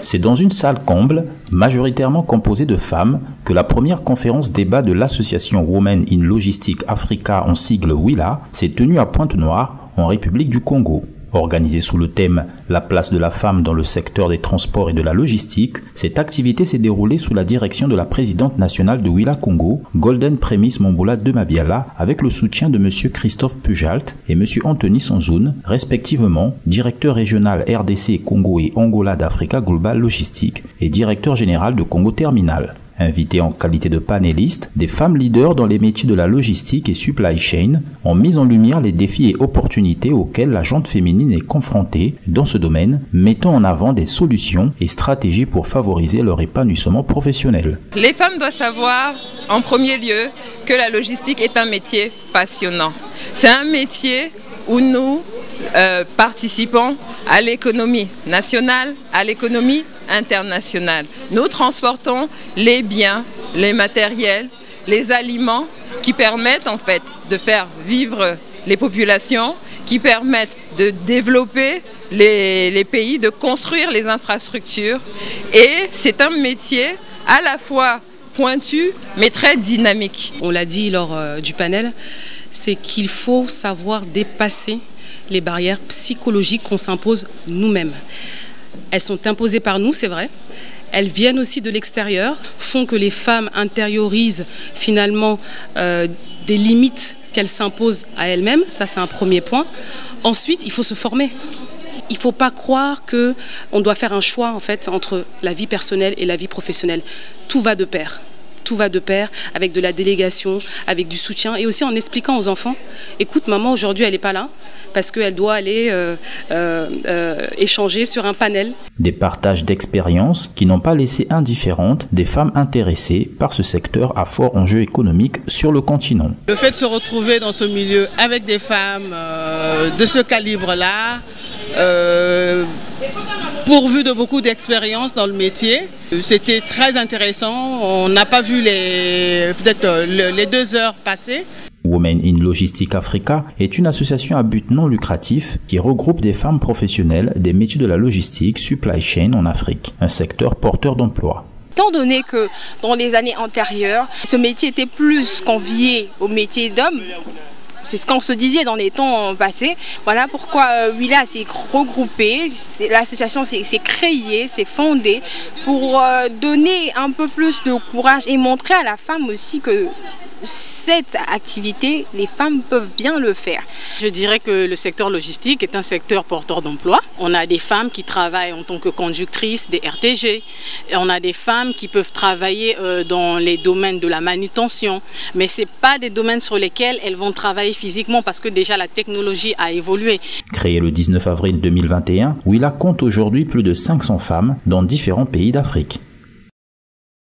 C'est dans une salle comble, majoritairement composée de femmes, que la première conférence débat de l'association Women in Logistics Africa en sigle WILA s'est tenue à Pointe-Noire, en République du Congo. Organisée sous le thème « La place de la femme dans le secteur des transports et de la logistique », cette activité s'est déroulée sous la direction de la présidente nationale de WILA Congo, Golden Premise Mombola de Mabiala, avec le soutien de M. Christophe Pujalt et M. Anthony Sanzoun, respectivement directeur régional RDC Congo et Angola d'Africa Global Logistique et directeur général de Congo Terminal. Invités en qualité de panélistes, des femmes leaders dans les métiers de la logistique et supply chain ont mis en lumière les défis et opportunités auxquels la gente féminine est confrontée dans ce domaine, mettant en avant des solutions et stratégies pour favoriser leur épanouissement professionnel. Les femmes doivent savoir, en premier lieu, que la logistique est un métier passionnant. C'est un métier où nous participons à l'économie nationale, à l'économie internationale. Nous transportons les biens, les matériels, les aliments qui permettent en fait de faire vivre les populations, qui permettent de développer les pays, de construire les infrastructures. Et c'est un métier à la fois pointu mais très dynamique. On l'a dit lors du panel, c'est qu'il faut savoir dépasser les barrières psychologiques qu'on s'impose nous-mêmes. Elles sont imposées par nous, c'est vrai. Elles viennent aussi de l'extérieur, font que les femmes intériorisent finalement des limites qu'elles s'imposent à elles-mêmes. Ça, c'est un premier point. Ensuite, il faut se former. Il ne faut pas croire qu'on doit faire un choix en fait, entre la vie personnelle et la vie professionnelle. Tout va de pair. Tout va de pair avec de la délégation, avec du soutien et aussi en expliquant aux enfants, écoute, maman aujourd'hui elle n'est pas là parce qu'elle doit aller échanger sur un panel. Des partages d'expériences qui n'ont pas laissé indifférentes des femmes intéressées par ce secteur à fort enjeu économique sur le continent. Le fait de se retrouver dans ce milieu avec des femmes de ce calibre-là, pourvu de beaucoup d'expérience dans le métier. C'était très intéressant. On n'a pas vu peut-être les 2 heures passer. Women in Logistics Africa est une association à but non lucratif qui regroupe des femmes professionnelles des métiers de la logistique supply chain en Afrique, un secteur porteur d'emplois. Étant donné que dans les années antérieures, ce métier était plus convié au métier d'homme, c'est ce qu'on se disait dans les temps passés. Voilà pourquoi WILA s'est regroupée, l'association s'est créée, s'est fondée pour donner un peu plus de courage et montrer à la femme aussi que cette activité, les femmes peuvent bien le faire. Je dirais que le secteur logistique est un secteur porteur d'emploi. On a des femmes qui travaillent en tant que conductrices des RTG. Et on a des femmes qui peuvent travailler dans les domaines de la manutention. Mais ce n'est pas des domaines sur lesquels elles vont travailler physiquement parce que déjà la technologie a évolué. Créée le 19 avril 2021, WILA compte aujourd'hui plus de 500 femmes dans différents pays d'Afrique.